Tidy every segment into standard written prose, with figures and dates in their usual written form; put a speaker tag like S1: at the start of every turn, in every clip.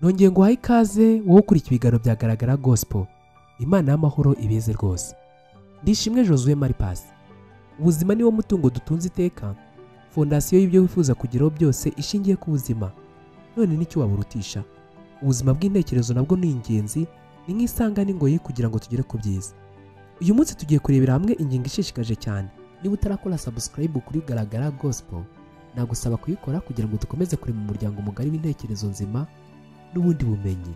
S1: nongeye nguhaye ikaze wowe ukurikira ibiganiro bya Garagara Gospel. Imana y'amahoro ibeze rwose. Ndishimwe Josué Maripasi. Ubuzima niwo mutungo dutunze iteka, fondasiyo y'ibyo wifuza kugeraho byose ishingiye ku buzima. None n'icyo waburutisha? Ubuzima bw'intekerezo nabwo ni ingenzi, ni nk'isanga n'ingoyi kugira ngo tugere ku byiza. Uyu munsi tugiye kurebera hamwe ingingo ishishikaje cyane. Niba utarakora subscribe kuri Garagara Gospel, nagusaba kuyikora kugira ngo dukomeze kuri mu muryango mugari w'intekerezo nzima n'ubundi bumenyi.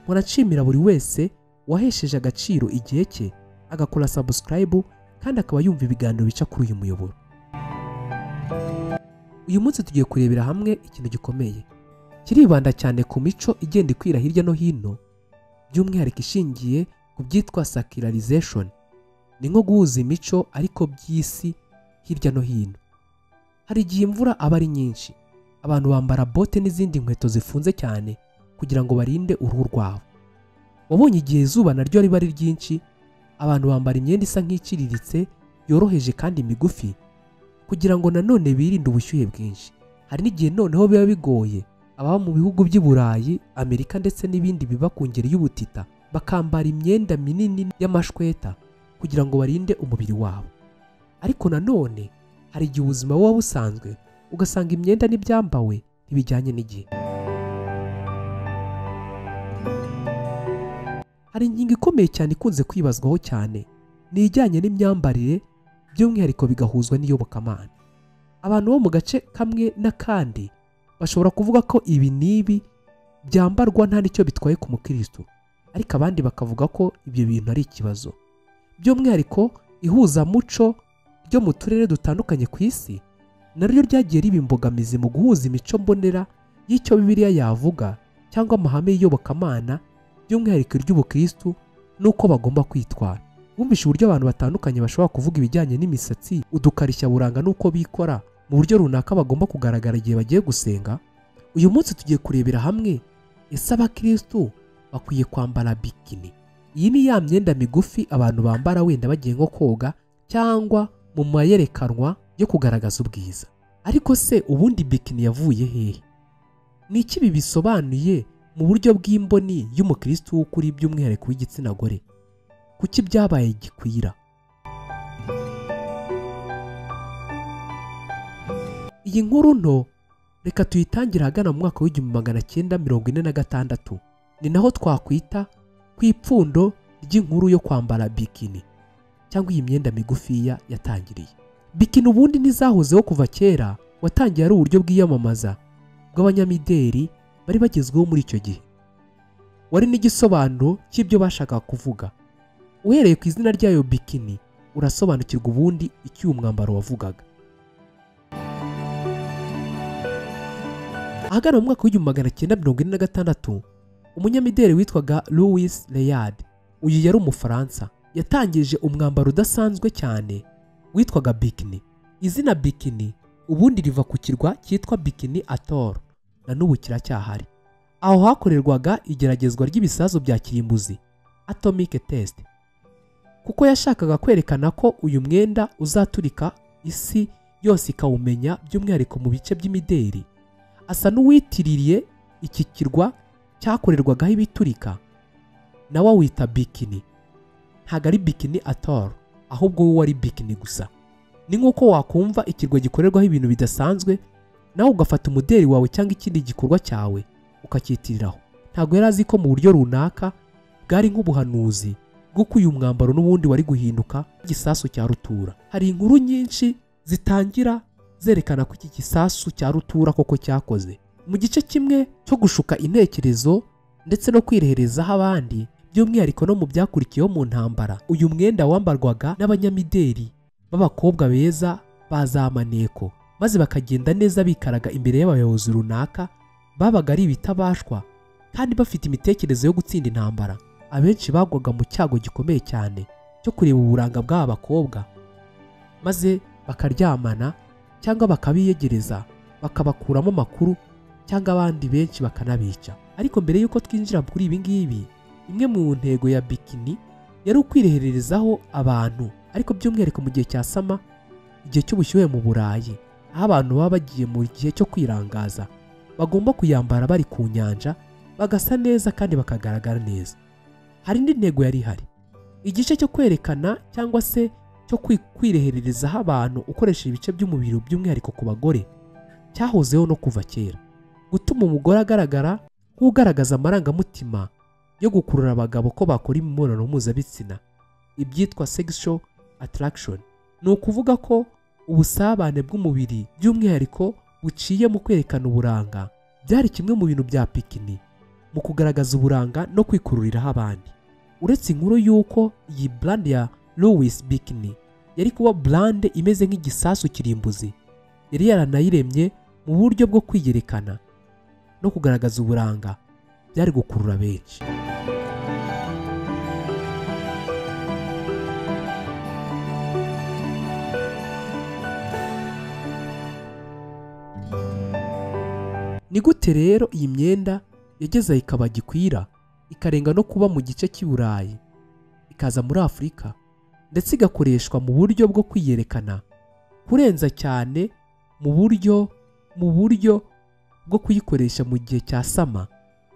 S1: Nshimira buri wese wahesheje agaciro igihe cye agakora subscribe kandi akaba yumva ibiganiro bica kuri uyu muyoboro. Uyu munsi tugiye kurebera hamwe ikintu gikomeye kiribanda cyane ku mico igenda ikwira hirya no hino, by'umwihariko ishingiye ku byitwa secularization. Ni nko guhuza imico ariko by'isi hirya no hino. Hari igihe imvura aba ari nyinshi, abantu bambara bote n'izindi nkweto zifunze cyane kugira ngo barinde uruhu rwabo. Wabonye igihe izuba naryo riba ari ryinshi, abantu bambara imyenda isa nk'iciriritse, yoroheje kandi migufi kugira ngo nanone birinde ubushyuhe bwinshi. Hari n'igihe noneho biba bigoye, ababa mu bihugu by'i Burayi, Amerika ndetse n'ibindi biba ku ngeri y'ubutita bakambara imyenda minini y'amashweta kugira ngo barinde umubiri wabo. Ariko nanone hari igihe ubuzima buba busanzwe ugasanga imyenda n'ibyambawe ntibijyanye n'igihe. Hari ingingo ikomeye cyane ikunze kwibazwaho cyane, ni ijyanye n'imyambarire, by'umwihariko bigahuzwa n'iyobokamana. Abantu bo mu gace kamwe n'akandi bashobora kuvuga ko ibi n'ibi byambarwa nta n'icyo bitwaye ku mukristo, ariko abandi bakavuga ko ibyo bintu ari ikibazo. By'umwihariko ihuzamuco ryo mu turere dutandukanye ku isi naryo ryagiye riba imbogamizi mu guhuza imico mbonera y'icyo Bibiliya yavuga cyangwa amahame y'iyobokamana, by'umwihariko ry'ubukristo n'uko bagomba kwitwara. Wumvishe uburyo abantu batandukanye bashobora kuvuga ibijyanye n'imisatsi, udukarishya buranga n'uko bikora mu buryo runaka bagomba kugaragara igihe bagiye gusenga. Uyu munsi tugiye kurebera hamwe, ese abakristo bakwiye kwambara bikini? Iyi ni ya myenda migufi abantu bambara wenda bagiye nko koga cyangwa mu mayerekanwa yo kugaragaza ubwiza. Ariko se ubundi bikini yavuye hehe? Ni iki ibi bisobanuye mu buryo bw'imboni y'umukristo w'ukuri, by'umwihariko w'igitsina gore? Kuki byabaye gikwira? Iyi nkuru nto reka tuyitangire ahagana mu mwaka w'1946. Ni naho twakwita ku ipfundo ry'inkuru yo kwambara bikini cyangwa iyi myenda migufiya yatangiriye. Bikini ubundi ntizahozeho kuva kera, watangiye ari uburyo bw'iyamamaza bw'abanyamideli bari bagezweho muri icyo gihe. Wari n'igisobanuro cy'ibyo bashakaga kuvuga. Uhereye ku izina ryayo bikini urasobanukirwa ubundi icyo uyu mwambaro wavugaga. Ahagana mu mwaka w'1946 umunyamideli witwaga Louis Layard, uyu yari Umufaransa, yatangije umwambaro udasanzwe cyane witwaga bikini. Izina bikini ubundi riva ku kirwa cyitwa Bikini Atoll, na n'ubu kiracyahari. Aho hakorerwaga igeragezwa ry'ibisasu bya kirimbuzi, atomic test, kuko yashakaga kwerekana ko uyu mwenda uzaturika isi yose ikawumenya, by'umwihariko mu bice by'imideli. Asa n'uwitiririye iki kirwa cyakorerwagaho ibiturika, nawe wita bikini. Ntabwo ari Bikini Atoll, ahubwo wowe wari bikini gusa. Ni nk'uko wakumva ikirwa gikorerwaho ibintu bidasanzwe, nawe ugafata umudeli wawe cyangwa ikindi gikorwa cyawe ukacyitiriraho. Ntabwo yari azi ko mu buryo runaka bwari nk'ubuhanuzi bw'uko uyu mwambaro n'ubundi wari guhinduka igisasu cya rutura. Hari inkuru nyinshi zitangira zerekana ko iki gisasu cya rutura koko cyakoze. Mu gice kimwe cyo gushuka intekerezo ndetse no kwireherezaho abandi, by'umwihariko no mu byakurikiyeho mu ntambara, uyu mwenda wambarwaga n'abanyamideli b'abakobwa beza ba za maneko, maze bakagenda neza bikaraga imbere y'abayobozi runaka babaga ari ibitabashwa kandi bafite imitekerereze yo gutsinda intambara. Abenshi bagwaga mu cyago gikomeye cyane cyo kureba uburanga bw'aba bakobwa, maze bakaryamana cyangwa bakabiyegereza, bakabakuramo amakuru cyangwa abandi benshi bakanabica. Ariko mbere y'uko twinjira kuri ibi ngibi, imwe mu ntego ya bikini yari ukwireherezaho abantu, ariko by'umwihariko mu gihe cya sama, igihe cy'ubushyuhe mu Burayi, aho abantu baba bagiye mu gihe cyo kwirangaza, bagomba kuyambara bari ku nyanja bagasa neza kandi bakagaragara neza. Hari indi ntego yari ihari. Igice cyo kwerekana cyangwa se cyo kwirehererezaho abantu ukoresheje ibice by'umubiri by'umwihariko ku bagore cyahozeho no kuva kera. Gutuma umugore agaragara nk'ugaragaza amarangamutima yo gukurura abagabo ko bakora imibonano mpuzabitsina, ibyitwa sexual attraction. Ni ukuvuga ko ubusabane bw'umubiri by'umwihariko buciye mu kwerekana uburanga byari kimwe mu bintu bya pikini mu kugaragaza uburanga no kwikururiraho abandi. Uretse inkuru y'uko iyi brand ya Louis Bikini yari kuba brand imeze nk'igisasu kirimbuzi, yari yaranayiremye mu buryo bwo kwiyerekana no kugaragaza uburanga byari gukurura benshi. Ni gute rero iyi myenda yageze ikaba gikwira ikarenga no kuba mu gice cy'i Burayi ikaza muri Afurika ndetse igakoreshwa mu buryo bwo kwiyerekana kurenza cyane mu buryo bwo kuyikoresha mu gihe cya sama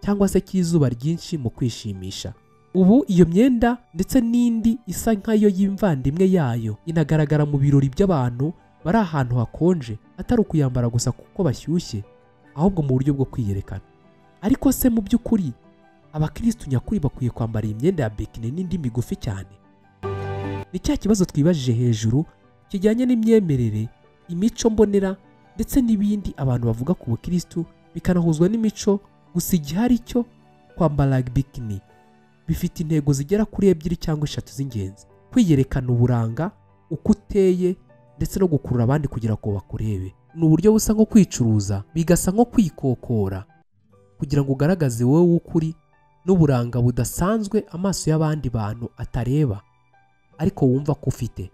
S1: cyangwa se cy'izuba ryinshi mu kwishimisha? Ubu iyo myenda ndetse n'indi isa nkayo y'imvandimwe yayo inagaragara mu birori by'abantu bari ahantu hakonje, atari ukuyambara gusa kuko bashyushye, ahubwo mu buryo bwo kwiyerekana. Ariko se mu by'ukuri abakristo nyakuri bakwiye kwambara iyi myenda ya bikini n'indi migufi cyane? Ni cya kibazo twibajije hejuru kijyanye n'imyemerere, imico mbonera ndetse n'ibindi abantu bavuga ku bukristo bikanahuzwa n'imico. Gusa igihari cyo kwambara bikini bifite intego zigera kuri 2 cyangwa 3 z'ingenzi: kwiyerekana uburanga, uko uteye ndetse no gukurura abandi kugira ngo bakurebe. Ni uburyo busa nko kwicuruza, bigasa nko kwikokora kugira ngo ugaragaze wowe w'ukuri n'uburanga budasanzwe amaso y'abandi bantu atareba ariko wumva ko ufite.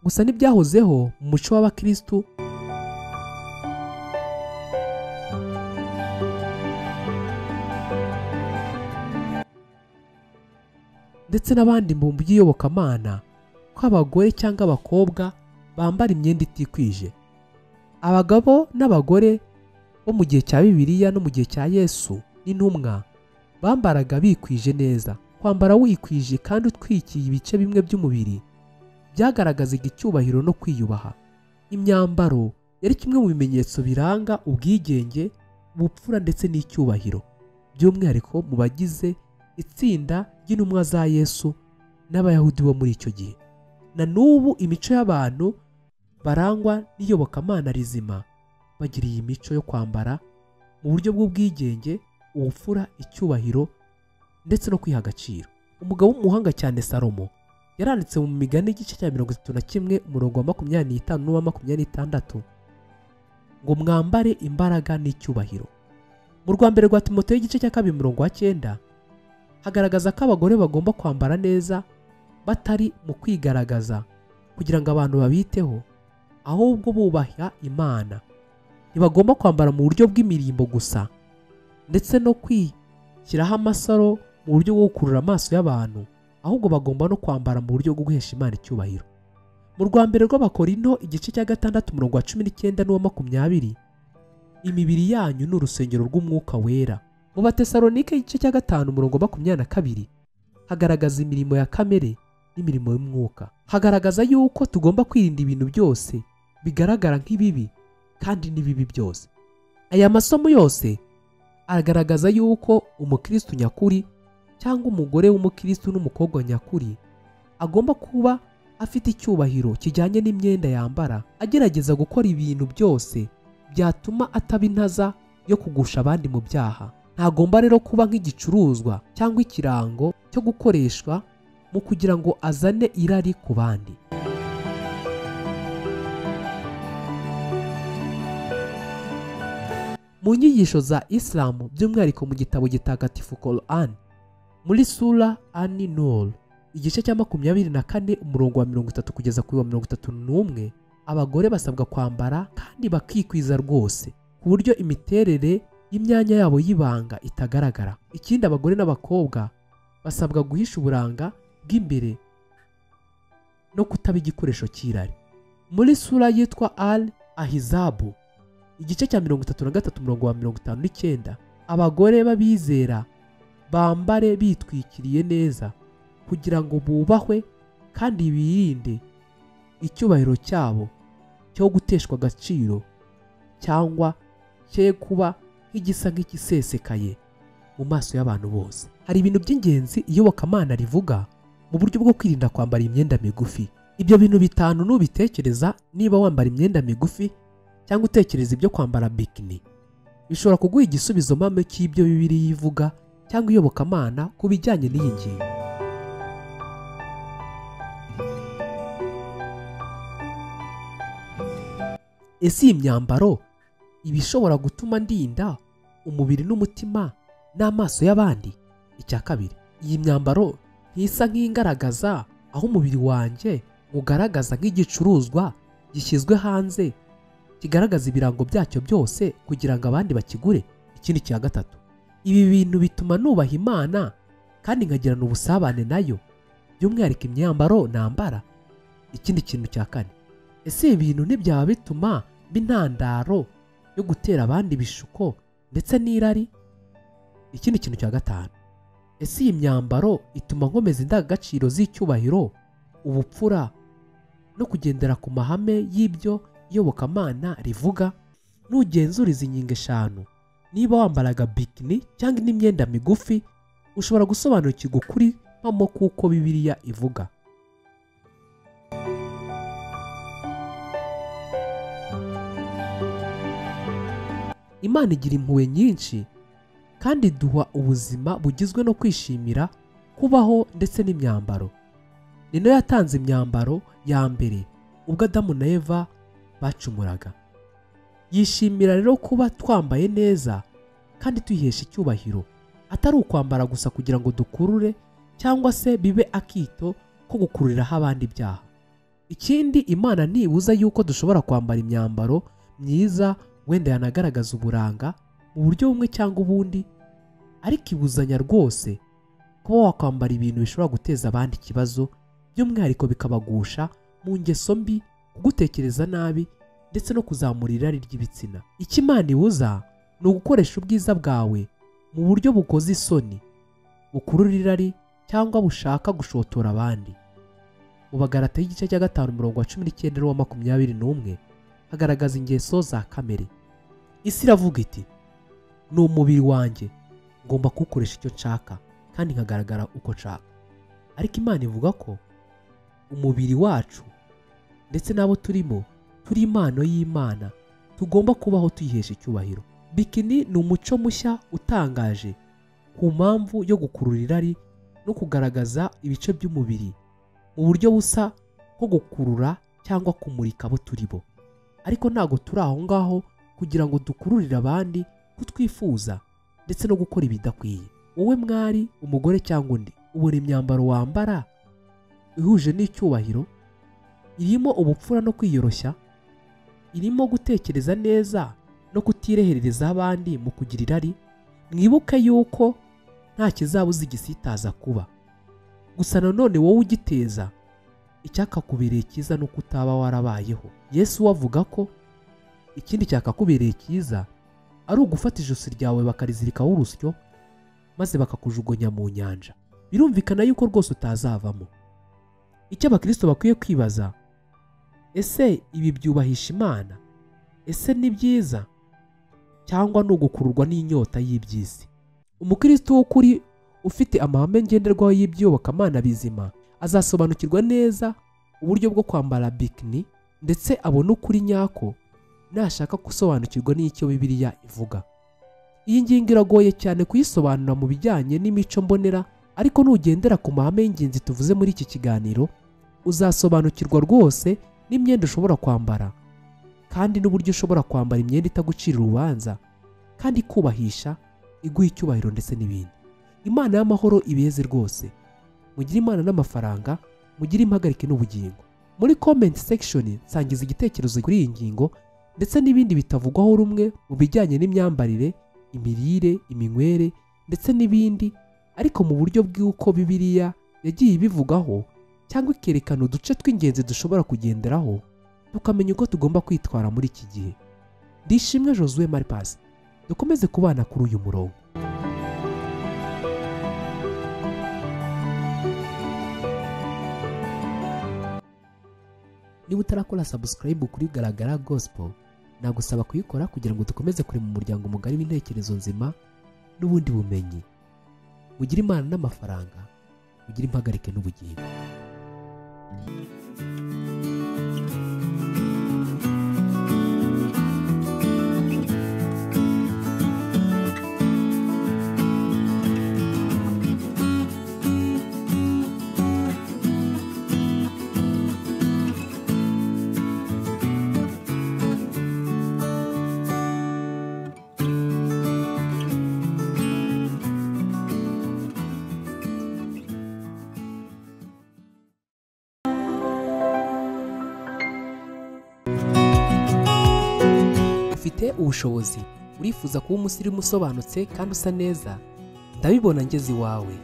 S1: Gusa n'ibyahozeho mu muco w'abakristo ndetse n'abandi mu by'iyobokamana ko abagore cyangwa abakobwa bambara imyenda itikwije. Abagabo n'abagore bo mu gihe cya Bibiliya no mu gihe cya Yesu n'intumwa bambaraga bikwije neza. Kwambara wikwije kandi utwikiye ibice bimwe by'umubiri byagaragazaga icyubahiro no kwiyubaha. Imyambaro yari kimwe mu bimenyetso biranga ubwigenge, ubupfura ndetse n'icyubahiro, by'umwihariko mu bagize itsinda ry'intumwa za Yesu n'Abayahudi bo muri icyo gihe. Na n'ubu imico y'abantu barangwa n'iyobokamana rizima bagira iyi mico yo kwambara mu buryo bw'ubwigenge, ubupfura, icyubahiro ndetse no kwiha agaciro. Umugabo w'umuhanga cyane Salomo yaranditse mu Migani igice cya 31 umurongo wa 25 n'uwa 26 ngo mwambare imbaraga n'icyubahiro. Mu rwa mbere rwa Timoteyo igice cya 2 umurongo wa 9 hagaragaza ko abagore bagomba kwambara neza batari mu kwigaragaza kugira ngo abantu babiteho, ahubwo bubaha Imana. Ntibagomba kwambara mu buryo bw'imirimbo gusa ndetse no kwishyiraho amasaro mu buryo bwo gukurura amaso y'abantu, ahubwo bagomba no kwambara mu buryo bwo guhesha Imana icyubahiro. Mu rwa mbere rw'Abakorinto igice cya 6 umurongo wa 19 n'uwa 20 imibiri yanyu ni urusengero rw'umwuka wera. Mu Batesalonike igice cya 5 umurongo wa 22 hagaragaza imirimo ya kamere n'imirimo y'umwuka. Hagaragaza yuko tugomba kwirinda ibintu byose bigaragara nk'ibibi kandi n'ibibi byose. Aya masomo yose agaragaza yuko umukristo nyakuri cyangwa umugore w'umukristo n'umukobwa nyakuri agomba kuba afite icyubahiro kijyanye n'imyenda yambara, agerageza gukora ibintu byose byatuma ataba intaza yo kugusha abandi mu byaha. Ntagomba rero kuba nk'igicuruzwa cyangwa ikirango cyo gukoreshwa mu kugira ngo azane irari ku bandi. Mu nyigisho za Islam by'umwihariko mu gitabo gitagatifu Quran muri sura An-Nur igice cya 24 umurongo wa 30 kugeza kuri wa 31 abagore basabwa kwambara kandi bakikwiza rwose ku buryo imiterere y'imyanya yabo y'ibanga itagaragara. Ikindi abagore n'abakobwa basabwa guhisha uburanga bw'imbere no kutaba igikoresho cy'irari. Muri sura yitwa Al-Ahzab igice cya 33 umurongo wa 59 abagore b'abizera bambare bitwikiriye neza kugira ngo bubahwe kandi birinde icyubahiro cyabo cyo guteshwa agaciro cyangwa cye kuba nk'igisa nk'igisesekaye mu maso y'abantu bose. Hari ibintu by'ingenzi iyobokamana rivuga mu buryo bwo kwirinda kwambara imyenda migufi. Ibyo bintu bitanu nubitekereza, niba wambara imyenda migufi cyangwa utekereza ibyo kwambara bikini, bishobora kuguha igisubizo mpamwe cy'ibyo Bibiliya ivuga cyangwa iyobokamana ku bijyanye n'iyi ngingo. Ese iyi myambaro iba ishobora gutuma ndinda umubiri n'umutima n'amaso y'abandi? Icya kabiri, iyi myambaro ntisa nk'ingaragaza aho umubiri wanjye ugaragaza nk'igicuruzwa gishyizwe hanze kigaragaza ibirango byacyo byose kugira ngo abandi bakigure? Ikindi cya gatatu, ibi bintu bituma nubaha Imana kandi nkagirana ubusabane nayo, by'umwihariko imyambaro nambara? Ikindi kintu cya kane, ese ibi bintu ntibyaba bituma b'intandaro yo gutera abandi ibishuko ndetse n'irari? Ikindi kintu cya gatanu, ese iyi myambaro ituma nkomeza indangagaciro z'icyubahiro, ubupfura no kugendera ku mahame y'ibyo iyobokamana rivuga? Nugenzura izi ngingo eshanu, niba wambaraga bikini cyangwa indi myenda migufi, ushobora gusobanukirwa ukuri mpamo kuko Bibiliya ivuga. Imana igira impuhwe nyinshi kandi duha ubuzima bugizwe no kwishimira kubaho ndetse n'imyambaro. Ni nayo yatanze imyambaro ya mbere ubwo Adamu na Eva bacumuraga. Yishimira rero kuba twambaye neza kandi tuyihesha icyubahiro, atari ukwambara gusa kugira ngo dukurure cyangwa se bibe akito ko gukururiraho abandi ibyaha. Ikindi, Imana ntibuza yuko dushobora kwambara imyambaro myiza wenda yanagaragaza uburanga mu buryo bumwe cyangwa ubundi, ariko ibuzanya rwose kuba wakwambara ibintu bishobora guteza abandi ikibazo, by'umwihariko bikabagusha mu ngeso mbi, kugutekereza nabi ndetse no kuzamura irari ry'ibitsina. Icyo Imana ibuza ni ugukoresha ubwiza bwawe mu buryo bukoze isoni, bukurura irari cyangwa bushaka gushotora abandi. Mu Bagalatiya y'igice cya 5:19-21 hagaragaza ingeso za kamere. Isi iravuga iti, ni umubiri wanjye, ngomba kuwukoresha icyo nshaka kandi nkagaragara uko nshaka. Ariko Imana ivuga ko umubiri wacu ndetse n'abo turimo turi impano y'Imana, tugomba kubaho tuyihesha icyubahiro. Bikini ni umuco mushya utangaje ku mpamvu yo gukurura irari no kugaragaza ibice by'umubiri mu buryo busa nko gukurura cyangwa kumurika abo turi bo. Ariko ntago turi aho ngaho kugira ngo dukururire abandi kutwifuza ndetse no gukora ibidakwiye. Wowe mwari, umugore cyangwa undi, ubona imyambaro wambara ihuje n'icyubahiro? Irimo ubupfura no kwiyoroshya? Irimo gutekereza neza no kutirehereza abandi mu kugira irari? Mwibuke yuko nta kizabuza igisitaza kuba. Gusa nanone wowe ugiteza, icyakakubereye cyiza no kutaba warabayeho. Yesu avuga ko ikindi cyakakubereye cyiza ari ugufata ijosi ryawe bakarizirikaho urusyo maze bakakujugunya mu nyanja. Birumvikana yuko rwose utazavamo. Icyo abakristo bakwiye kwibaza, ese ibi byubahisha Imana? Ese ni byiza cyangwa ni ugukururwa n'inyota y'iby'isi? Umukristo w'ukuri ufite amahame ngenderwaho y'iby'iyobokamana bizima azasobanukirwa neza uburyo bwo kwambara bikini ndetse abona ukuri nyako nashaka gusobanukirwa n'icyo Bibiliya ivuga. Iyi ngingo iragoye cyane kuyisobanura mu bijyanye n'imico mbonera, ariko nugendera ku mahame y'ingenzi tuvuze muri iki kiganiro uzasobanukirwa rwose n'imyenda ushobora kwambara kandi n'uburyo ushobora kwambara imyenda itagucira urubanza kandi ikubahisha, iguha icyubahiro ndetse n'ibindi. Imana y'amahoro ibeze rwose. Mugire Imana n'amafaranga, mugire impagarike n'ubugingo. Muri comment section nsangiza igitekerezo kuri iyi ngingo ndetse n'ibindi bitavugwaho rumwe mu bijyanye n'imyambarire, imirire, iminywere ndetse n'ibindi, ariko mu buryo bw'uko Bibiliya yagiye ibivugaho cyangwa ikerekana uduce tw'ingenzi dushobora kugenderaho tukamenya uko tugomba kwitwara muri iki gihe. Ndishimwe Josué Maripasi. dukomeze kubana kuri uyu murongo. Niba utarakora subscribe kuri Garagara Gospel, nagusaba kuyikora kugira ngo dukomeze kuri mu muryango mugari w'intekerezo nzima n'ubundi bumenyi. Mugire Imana n'amafaranga, mugire impagarike n'ubugingo. Ufite ubushobozi, urifuza kuba umusirimu usobanutse kandi usa neza? Ndabibona ngeze iwawe.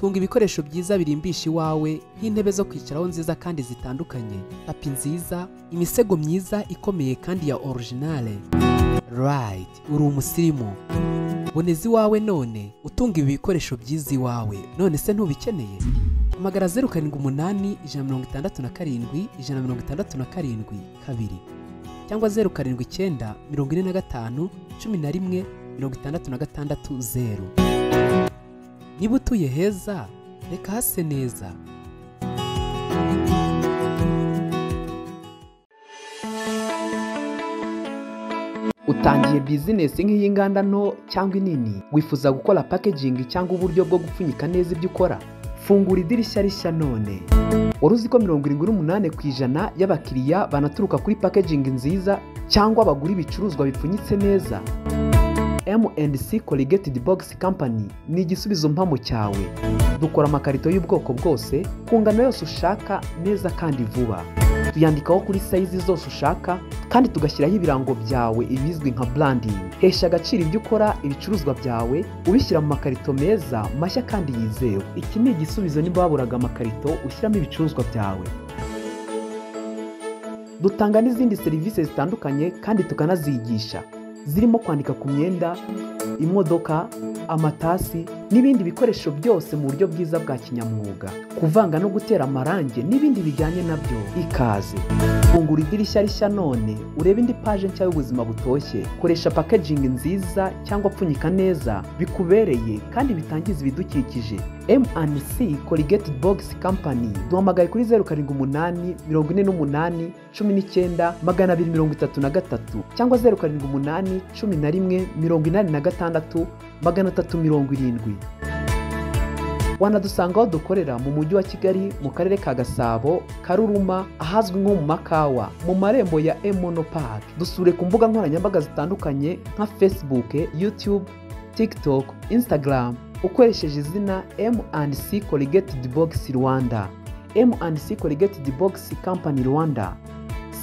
S1: Tunga ibikoresho byiza birimbisha iwawe nk'intebe zo kwicaraho nziza kandi zitandukanye, tapi nziza, imisego myiza ikomeye kandi ya originale. Right, uri umusirimu. Boneza iwawe none, utunga ibi bikoresho byiza iwawe. None se ntubikeneye? Hamagara 078 167 167 2 cyangwa 079 45 11 66 0. Niba utuye heza, reka hase neza. Utangiye business nk'iy'inganda nto cyangwa inini, wifuza gukora packaging cyangwa uburyo bwo gupfunyika neza ibyo ukora? Fungura idirishya rishya none. Waruzi ko 78% y'abakiriya banaturuka kuri packaging nziza cyangwa bagura ibicuruzwa bipfunyitse neza? M&C Corrugated Box Company ni igisubizo mpamo cyawe. Dukora amakarito y'ubwoko bwose ku ngano yose ushaka neza kandi vuba. Tuyandikaho kuri size zose ushaka kandi tugashyiraho ibirango byawe ibizwi nka branding. Hesha agaciro ibyo ukora, ibicuruzwa byawe ubishyira mu makarito meza mashya kandi yizewe. Iki ni igisubizo niba waburaga amakarito ushyiramo ibicuruzwa byawe. Dutanga n'izindi serivisi zitandukanye kandi tukanazigisha, zirimo kwandika ku myenda, imodoka, amatasi n'ibindi bikoresho byose mu buryo bwiza bwa kinyamwuga, kuvanga no gutera amarange n'ibindi bijyanye nabyo. Ikaze. Fungura idirishya rishya none, urebe indi page nshya y'ubuzima butoshye. Koresha packaging nziza cyangwa pfunyika neza bikubereye kandi bitangiza ibidukikije. M&C Corrugated Box Company. Duhamagaye kuri 078 48 19 233 cyangwa 078 11 86 370. Wanadusanga aho dukorera mu mujyi wa Kigali, mu karere ka Gasabo, Karuruma, ahazwi nko mu Makawa, mu marembo ya Emono Park. Dusure ku mbuga nkoranyambaga zitandukanye nka Facebook, YouTube, TikTok, Instagram ukoresheje izina M&C Corrugated Box Rwanda. M&C Corrugated Box Company Rwanda.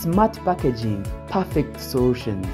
S1: Smart Packaging, Perfect Solutions.